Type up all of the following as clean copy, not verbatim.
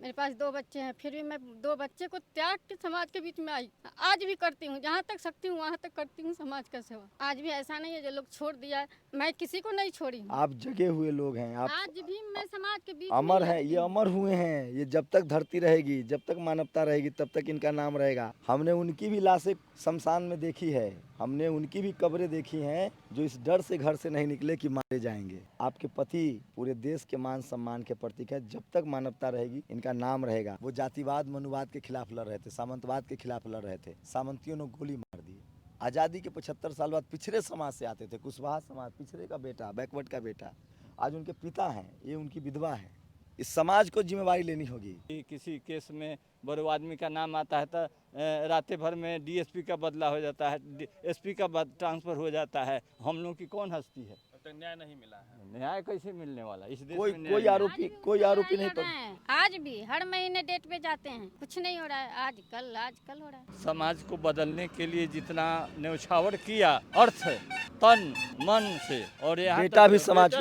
मेरे पास 2 बच्चे हैं, फिर भी मैं 2 बच्चे को त्याग के समाज के बीच में आई। आज भी करती हूँ, जहाँ तक सकती हूँ वहाँ तक करती हूँ समाज का सेवा। आज भी ऐसा नहीं है जो लोग छोड़ दिया है, मैं किसी को नहीं छोड़ी हूँ। आप जगे हुए लोग हैं, आप आज भी मैं समाज के बीच में अमर ही हैं, रहती ये हूँ। अमर हुए हैं। ये जब तक धरती रहेगी, जब तक मानवता रहेगी, तब तक इनका नाम रहेगा। हमने उनकी भी लाशें शमशान में देखी है, हमने उनकी भी कब्रें देखी हैं, जो इस डर से घर से नहीं निकले कि मारे जाएंगे। आपके पति पूरे देश के मान सम्मान के प्रतीक है। जब तक मानवता रहेगी, इनका नाम रहेगा। वो जातिवाद मनुवाद के खिलाफ लड़ रहे थे, सामंतवाद के खिलाफ लड़ रहे थे। सामंतियों ने गोली मार दी। आज़ादी के 75 साल बाद पिछड़े समाज से आते थे, कुशवाहा समाज, पिछड़े का बेटा, बैकवर्ड का बेटा। आज उनके पिता हैं, ये उनकी विधवा है। इस समाज को जिम्मेवारी लेनी होगी। किसी केस में बड़े आदमी का नाम आता है तो रात भर में डीएसपी का बदला हो जाता है, एसपी का ट्रांसफर हो जाता है। हम लोग की कौन हस्ती है? तो न्याय नहीं मिला है। न्याय कैसे मिलने वाला इस देश कोई में? कोई आरोपी नहीं पर आज भी हर महीने डेट पे जाते हैं, कुछ नहीं हो रहा है। आज कल हो रहा है। समाज को बदलने के लिए जितना न्यौछावर किया, अर्थ तन मन से, और यहाँ बेटा तक भी समाज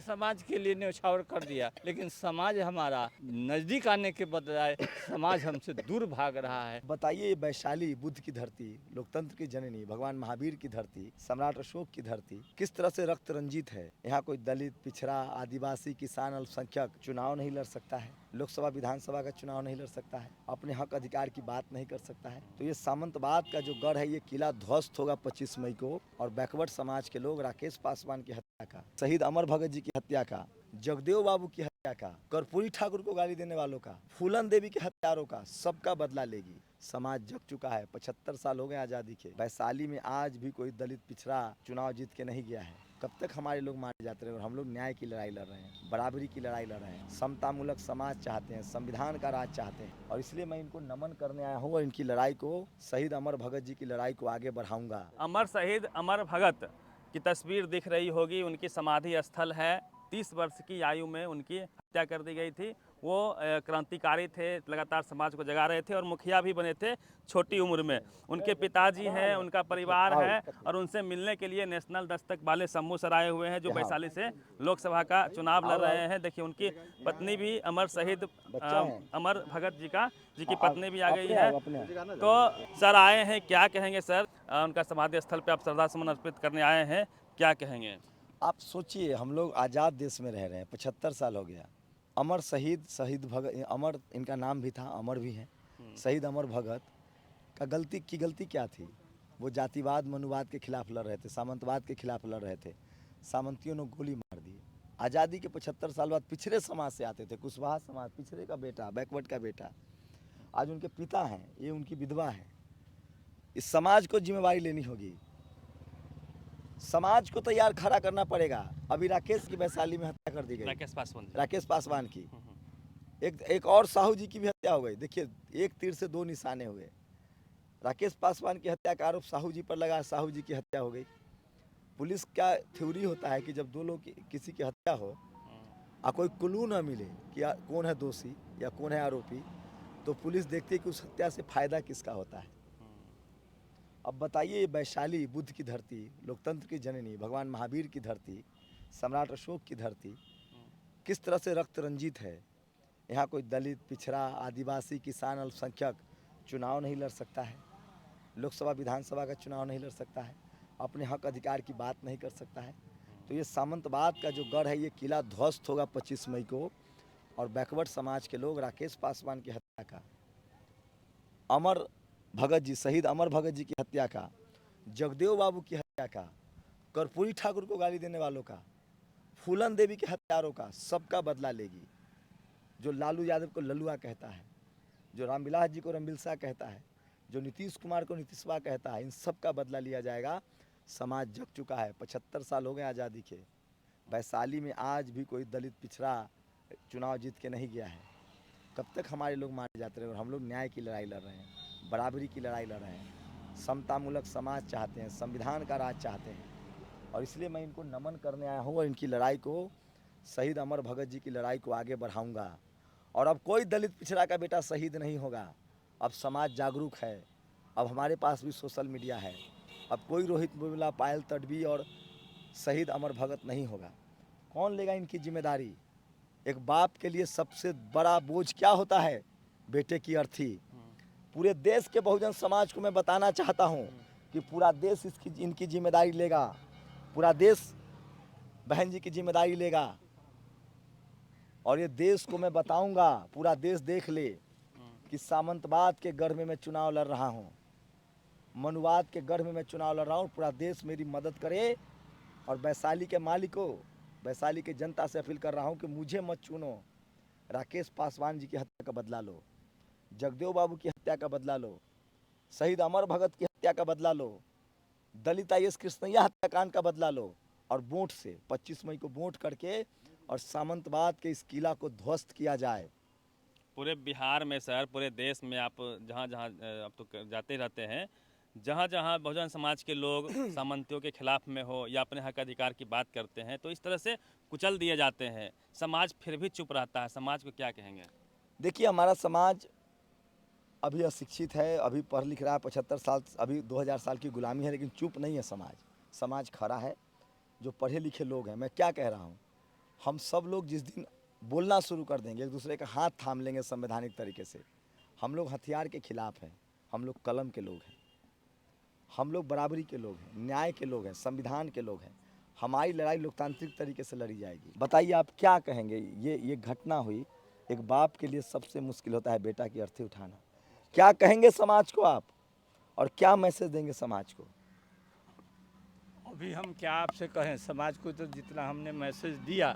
समाज के लिए न्यौछावर कर दिया, लेकिन समाज हमारा नजदीक आने के बजाय समाज हमसे दूर भाग रहा है। बताइए, ये वैशाली बुद्ध की धरती, लोकतंत्र की जननी, भगवान महावीर की धरती, सम्राट अशोक की धरती किस तरह से रक्त रंजित है। यहाँ कोई दलित, पिछड़ा, आदिवासी, किसान, अल्पसंख्यक चुनाव नहीं लड़ सकता है, लोकसभा विधानसभा का चुनाव नहीं लड़ सकता है, अपने हक अधिकार की बात नहीं कर सकता है। तो ये सामंतवाद का जो गढ़ है, ये किला ध्वस्त होगा 25 मई को। और बैकवर्ड समाज के लोग राकेश पासवान की हत्या का, शहीद अमर भगत जी की हत्या का, जगदेव बाबू की हत्या का, कर्पूरी ठाकुर को गाली देने वालों का, फूलन देवी के हत्यारों का, सबका बदला लेगी। समाज जग चुका है। 75 साल हो गए आज़ादी के। वैशाली में आज भी कोई दलित पिछड़ा चुनाव जीत के नहीं गया है। कब तक हमारे लोग मारे जाते रहे? और हम लोग न्याय की लड़ाई लड़ रहे हैं, बराबरी की लड़ाई लड़ रहे हैं, समतामूलक समाज चाहते हैं, संविधान का राज चाहते हैं। और इसलिए मैं इनको नमन करने आया हूँ और इनकी लड़ाई को, शहीद अमर भगत जी की लड़ाई को आगे बढ़ाऊंगा। अमर शहीद अमर भगत की तस्वीर दिख रही होगी, उनकी समाधि स्थल है। 30 वर्ष की आयु में उनकी हत्या कर दी गई थी। वो क्रांतिकारी थे, लगातार समाज को जगा रहे थे और मुखिया भी बने थे छोटी उम्र में। उनके पिताजी हैं, उनका परिवार है, और उनसे मिलने के लिए नेशनल दस्तक वाले समूह सर आए हुए हैं, जो वैशाली से लोकसभा का चुनाव लड़ रहे हैं। देखिए, उनकी पत्नी भी अमर शहीद अमर भगत जी की पत्नी भी आ गई है। तो सर आए हैं, क्या कहेंगे सर? उनका समाधि स्थल पे आप श्रद्धासुमन अर्पित करने आए हैं, क्या कहेंगे? आप सोचिए, हम लोग आज़ाद देश में रह रहे हैं, 75 साल हो गया। अमर शहीद भगत, अमर इनका नाम भी था, अमर भी हैं। शहीद अमर भगत का गलती क्या थी? वो जातिवाद मनुवाद के खिलाफ लड़ रहे थे, सामंतवाद के खिलाफ लड़ रहे थे। सामंतियों ने गोली मार दी। आज़ादी के 75 साल बाद पिछड़े समाज से आते थे, कुशवाहा समाज, पिछड़े का बेटा, बैकवर्ड का बेटा। आज उनके पिता हैं, ये उनकी विधवा है। इस समाज को जिम्मेवारी लेनी होगी, समाज को तैयार खड़ा करना पड़ेगा। अभी राकेश की वैशाली में हत्या कर दी गई, राकेश पासवान की। एक और साहू जी की भी हत्या हो गई। देखिए, एक तीर से 2 निशाने हुए। राकेश पासवान की हत्या का आरोप साहू जी पर लगा, साहू जी की हत्या हो गई। पुलिस का थ्योरी होता है कि जब 2 लोग किसी की हत्या हो और कोई क्लू न मिले कि कौन है दोषी या कौन है आरोपी, तो पुलिस देखती है कि उस हत्या से फायदा किसका होता है। अब बताइए, वैशाली बुद्ध की धरती, लोकतंत्र की जननी, भगवान महावीर की धरती, सम्राट अशोक की धरती किस तरह से रक्त रंजित है। यहाँ कोई दलित, पिछड़ा, आदिवासी, किसान, अल्पसंख्यक चुनाव नहीं लड़ सकता है, लोकसभा विधानसभा का चुनाव नहीं लड़ सकता है, अपने हक अधिकार की बात नहीं कर सकता है। तो ये सामंतवाद का जो गढ़ है, ये किला ध्वस्त होगा 25 मई को। और बैकवर्ड समाज के लोग राकेश पासवान की हत्या का, अमर भगत जी, शहीद अमर भगत जी की हत्या का, जगदेव बाबू की हत्या का, कर्पूरी ठाकुर को गाली देने वालों का, फूलन देवी के हत्यारों का, सबका बदला लेगी। जो लालू यादव को लल्लुआ कहता है, जो रामविलास जी को रामबिलसा कहता है, जो नीतीश कुमार को नीतीशवा कहता है, इन सब का बदला लिया जाएगा। समाज जग चुका है। 75 साल हो गए आज़ादी के। वैशाली में आज भी कोई दलित पिछड़ा चुनाव जीत के नहीं गया है। कब तक हमारे लोग मारे जाते रहे? और हम लोग न्याय की लड़ाई लड़ रहे हैं, बराबरी की लड़ाई लड़ रहे हैं, समतामूलक समाज चाहते हैं, संविधान का राज चाहते हैं। और इसलिए मैं इनको नमन करने आया हूँ और इनकी लड़ाई को, शहीद अमर भगत जी की लड़ाई को आगे बढ़ाऊंगा। और अब कोई दलित पिछड़ा का बेटा शहीद नहीं होगा। अब समाज जागरूक है। अब हमारे पास भी सोशल मीडिया है। अब कोई रोहित बुर्मिला, पायल तडवी और शहीद अमर भगत नहीं होगा। कौन लेगा इनकी जिम्मेदारी? एक बाप के लिए सबसे बड़ा बोझ क्या होता है? बेटे की अर्थी। पूरे देश के बहुजन समाज को मैं बताना चाहता हूँ कि पूरा देश इनकी जिम्मेदारी लेगा, पूरा देश बहन जी की जिम्मेदारी लेगा। और ये देश को मैं बताऊंगा, पूरा देश देख ले कि सामंतवाद के गढ़ में मैं चुनाव लड़ रहा हूँ, मनुवाद के गढ़ में मैं चुनाव लड़ रहा हूँ। पूरा देश मेरी मदद करे। और वैशाली के मालिकों, वैशाली की जनता से अपील कर रहा हूँ कि मुझे मत चुनो। राकेश पासवान जी की हत्या का बदला लो, जगदेव बाबू की हत्या का बदला लो, शहीद अमर भगत की हत्या का बदला लो, दलित IAS कृष्णैया हत्याकांड का बदला लो। और वोट से 25 मई को वोट करके और सामंतवाद के इस किला को ध्वस्त किया जाए। पूरे बिहार में सर, पूरे देश में आप जहाँ जहाँ आप तो जाते रहते हैं, जहाँ जहाँ बहुजन समाज के लोग सामंतियों के खिलाफ में हो या अपने हक अधिकार की बात करते हैं तो इस तरह से कुचल दिए जाते हैं, समाज फिर भी चुप रहता है। समाज को क्या कहेंगे? देखिए, हमारा समाज अभी अशिक्षित है, अभी पढ़ लिख रहा है, 75 साल, अभी 2000 साल की गुलामी है, लेकिन चुप नहीं है समाज। समाज खड़ा है, जो पढ़े लिखे लोग हैं। मैं क्या कह रहा हूँ, हम सब लोग जिस दिन बोलना शुरू कर देंगे, एक दूसरे का हाथ थाम लेंगे संवैधानिक तरीके से। हम लोग हथियार के खिलाफ हैं, हम लोग कलम के लोग हैं, हम लोग बराबरी के लोग हैं, न्याय के लोग हैं, संविधान के लोग हैं। हमारी लड़ाई लोकतांत्रिक तरीके से लड़ी जाएगी। बताइए आप क्या कहेंगे? ये घटना हुई, एक बाप के लिए सबसे मुश्किल होता है बेटा की अर्थी उठाना। क्या कहेंगे समाज को आप, और क्या मैसेज देंगे समाज को? अभी हम क्या आपसे कहें, समाज को तो जितना हमने मैसेज दिया,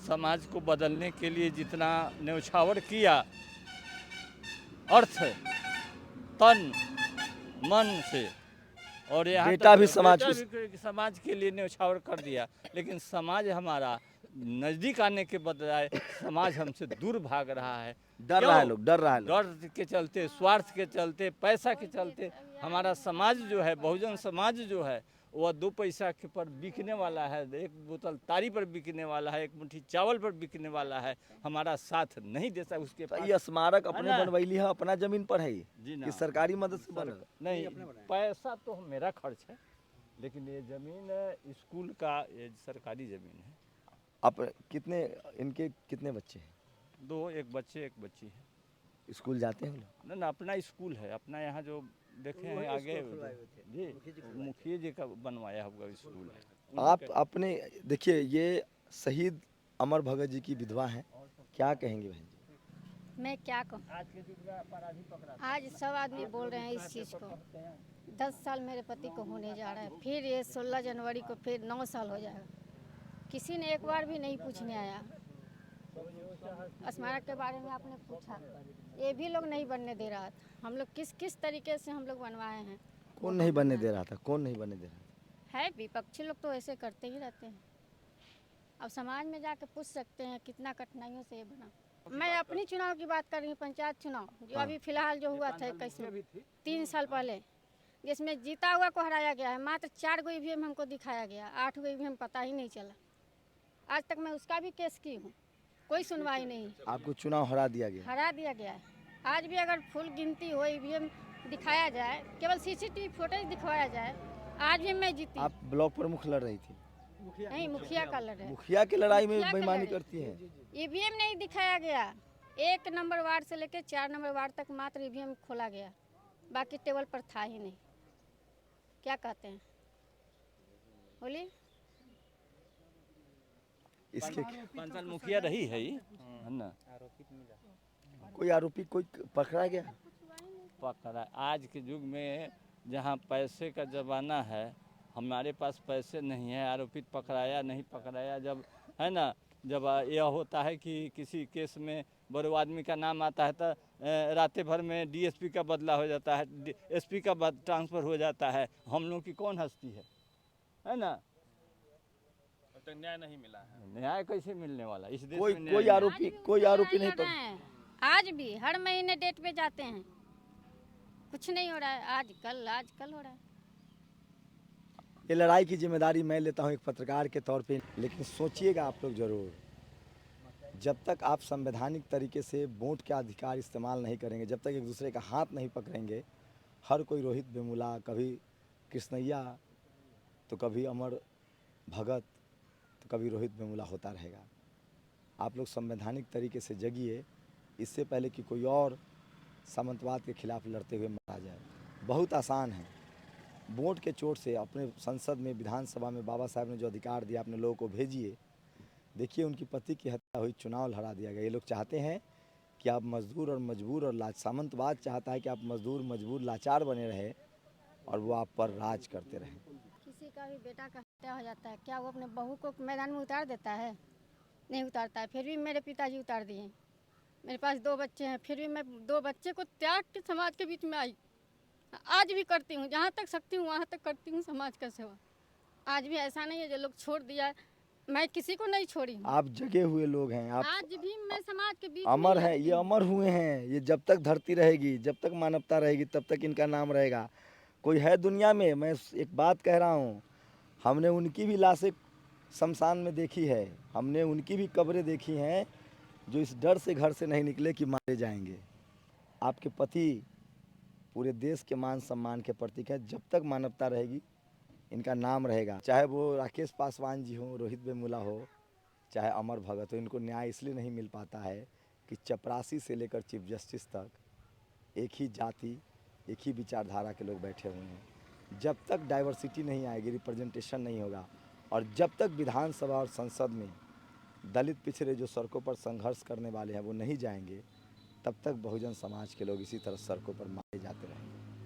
समाज को बदलने के लिए जितना न्यौछावर किया, अर्थ तन मन से, और यहाँ बेटा तक भी समाज समाज के लिए न्यौछावर कर दिया, लेकिन समाज हमारा नज़दीक आने के बजाय समाज हमसे दूर भाग रहा है। डर रहा है लोग, डर रहा है लोग। डर के चलते, स्वार्थ के चलते, पैसा के चलते हमारा समाज जो है, बहुजन समाज जो है, वह 2 पैसा के पर बिकने वाला है, एक बोतल तारी पर बिकने वाला है, एक मुट्ठी चावल पर बिकने वाला है। हमारा साथ नहीं देता उसके तो पास। ये स्मारक है अपने ना? बनवैली है, अपना जमीन पर है जी ना। कि सरकारी मदद से बना? नहीं, पैसा तो मेरा खर्च है, लेकिन ये ज़मीन स्कूल का, ये सरकारी ज़मीन है। आप कितने, इनके कितने बच्चे हैं? 2, एक बच्चे एक बच्ची है। स्कूल जाते हैं लोग? ना अपना स्कूल है, अपना यहाँ जो देखे हैं आगे जी, मुखिया जी का बनवाया हुआ स्कूल है। आप अपने देखिए, ये शहीद अमर भगत जी की विधवा हैं, क्या कहेंगे बहन जी? मैं क्या कहूँ, आज सब आदमी बोल रहे हैं इस चीज़ को। 10 साल मेरे पति को होने जा रहा है, फिर ये 16 जनवरी को फिर 9 साल हो जाएगा। किसी ने एक बार भी नहीं पूछने आया। स्मारक के बारे में आपने पूछा, ये भी लोग नहीं बनने दे रहा था। हम लोग किस तरीके से हम लोग बनवाए हैं। कौन नहीं बनने दे रहा था? कौन नहीं बनने दे रहा था? है विपक्षी लोग तो ऐसे करते ही रहते हैं। अब समाज में जाके पूछ सकते हैं कितना कठिनाइयों से ये बना। मैं अपनी चुनाव की बात कर रही हूँ, पंचायत चुनाव जो अभी फिलहाल जो हुआ था 21 में, 3 साल पहले, जिसमें जीता हुआ को हराया गया है। मात्र 4 गो EVM हमको दिखाया गया, 8 गो EVM पता ही नहीं चला। आज तक मैं उसका भी केस की हूँ, कोई सुनवाई नहीं। आपको चुनाव हरा दिया गया? हरा दिया गया है। आज भी अगर फुल गिनती हो, EVM दिखाया जाए, केवल CCTV फुटेज दिखवाया जाए, आज भी मैं जीती। आप ब्लॉक प्रमुख लड़ रही थी? नहीं, मुखिया का लड़ है। मुखिया की लड़ाई में मुखिया की बेईमानी लड़ाई। करती है? EVM नहीं दिखाया गया। 1 नंबर वार्ड से लेकर 4 नंबर वार्ड तक मात्र EVM खोला गया, बाकी टेबल पर था ही नहीं। क्या कहते हैं, बोलिए। इसके 5 साल मुखिया रही है ये, है ना? कोई आरोपी कोई पकड़ा गया? पकड़ा। आज के युग में जहाँ पैसे का ज़माना है, हमारे पास पैसे नहीं है, आरोपित पकड़ाया नहीं पकड़ाया, जब है ना, जब यह होता है कि किसी केस में बड़े आदमी का नाम आता है तो रात भर में DSP का बदला हो जाता है, SP का ट्रांसफ़र हो जाता है। हम लोग की कौन हस्ती है ना? अब तक न्याय नहीं मिला है। न्याय कैसे मिलने वाला इस देश कोई में? न्याय कोई नहीं। आरोपी नहीं पकड़ा? आज भी हर महीने डेट पे जाते हैं, कुछ नहीं हो रहा है। आज कल हो रहा है। ये लड़ाई की जिम्मेदारी मैं लेता हूँ एक पत्रकार के तौर पे, लेकिन सोचिएगा आप लोग ज़रूर, जब तक आप संवैधानिक तरीके से वोट के अधिकार इस्तेमाल नहीं करेंगे, जब तक एक दूसरे का हाथ नहीं पकड़ेंगे, हर कोई रोहित वेमुला, कभी कृष्णैया, तो कभी अमर भगत, तो कभी रोहित वेमुला होता रहेगा। आप लोग संवैधानिक तरीके से जगिए, इससे पहले कि कोई और सामंतवाद के खिलाफ लड़ते हुए मारा जाए। बहुत आसान है, वोट के चोट से अपने संसद में, विधानसभा में बाबा साहब ने जो अधिकार दिया अपने लोगों को भेजिए। देखिए उनकी पति की हत्या हुई, चुनाव लड़ा दिया गया। ये लोग चाहते हैं कि आप मजदूर और मजबूर और सामंतवाद चाहता है कि आप मजदूर मजबूर लाचार बने रहे और वो आप पर राज करते रहे। किसी का भी बेटा का हत्या हो जाता है, क्या वो अपने बहू को मैदान में उतार देता है? नहीं उतारता है। फिर भी मेरे पिताजी उतार दिए। मेरे पास 2 बच्चे हैं, फिर भी मैं 2 बच्चे को त्याग के समाज के बीच में आई। आज भी करती हूँ, जहाँ तक सकती हूँ वहाँ तक करती हूँ समाज का सेवा। आज भी ऐसा नहीं है जो लोग छोड़ दिया, मैं किसी को नहीं छोड़ी हूँ। आप जगे हुए लोग हैं, आप आज भी मैं समाज के बीच अमर में हैं, ये अमर हुए हैं। ये जब तक धरती रहेगी, जब तक मानवता रहेगी, तब तक इनका नाम रहेगा। कोई है दुनिया में, मैं एक बात कह रहा हूँ, हमने उनकी भी लाशें शमशान में देखी है, हमने उनकी भी कब्रें देखी हैं, जो इस डर से घर से नहीं निकले कि मारे जाएंगे। आपके पति पूरे देश के मान सम्मान के प्रतीक है। जब तक मानवता रहेगी इनका नाम रहेगा। चाहे वो राकेश पासवान जी हो, रोहित वेमुला हो, चाहे अमर भगत हो, इनको न्याय इसलिए नहीं मिल पाता है कि चपरासी से लेकर चीफ जस्टिस तक एक ही जाति, एक ही विचारधारा के लोग बैठे हुए हैं। जब तक डाइवर्सिटी नहीं आएगी, रिप्रेजेंटेशन नहीं होगा, और जब तक विधानसभा और संसद में दलित पिछड़े जो सड़कों पर संघर्ष करने वाले हैं वो नहीं जाएंगे, तब तक बहुजन समाज के लोग इसी तरह सड़कों पर मारे जाते रहेंगे।